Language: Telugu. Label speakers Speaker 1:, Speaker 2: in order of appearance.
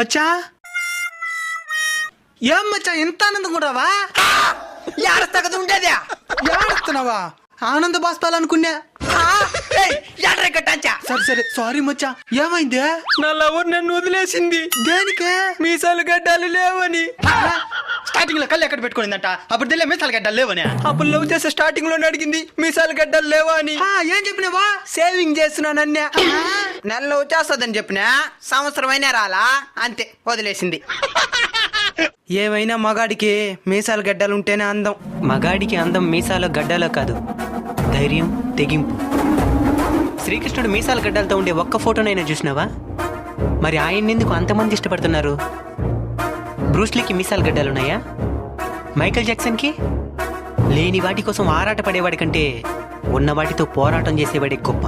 Speaker 1: మచ్చా ఏం మచ్చా ఎంత ఆనందంగా ఉండవా?
Speaker 2: ఏడస్తగదు ఉండేదా?
Speaker 1: ఏడుస్తున్నావా? ఆనంద బాష్పాలు అనుకున్నా. సరే సరే సారీ మచ్చా. ఏమైంది?
Speaker 3: నా లవర్ నన్ను వదిలేసింది.
Speaker 1: దేనికే?
Speaker 3: మీసాలు గడ్డాలు లేవని.
Speaker 1: స్టార్టింగ్ లో కళ్ళు ఎక్కడ పెట్టుకునిందంట, అప్పుడు తెలియ మీసాలు గడ్డలు లేవని.
Speaker 3: అప్పుడు లవ్ చేసే స్టార్టింగ్ లోనే అడిగింది మీసాలు గడ్డలు లేవా అని.
Speaker 1: ఏం చెప్పినావా?
Speaker 3: సేవింగ్ చేస్తున్నానన్నే.
Speaker 2: నెలలో వచ్చేస్తుందని చెప్పినా సంవత్సరం అయినా రాలా, అంతే వదిలేసింది.
Speaker 3: ఏమైనా మగాడికి మీసాలు గడ్డలు ఉంటేనే అందం.
Speaker 4: మగాడికి అందం మీసాల గడ్డలో కాదు, ధైర్యం, తెగింపు. శ్రీకృష్ణుడు మీసాల గడ్డలతో ఉండే ఒక్క ఫోటోనైనా చూసినావా? మరి ఆయన్నెందుకు అంతమంది ఇష్టపడుతున్నారు? బ్రూస్లీకి మీసాల గడ్డలున్నాయా? మైకేల్ జాక్సన్కి? లేని వాటి కోసం ఆరాట పడేవాడి కంటే ఉన్న వాటితో పోరాటం చేసేవాడే గొప్ప.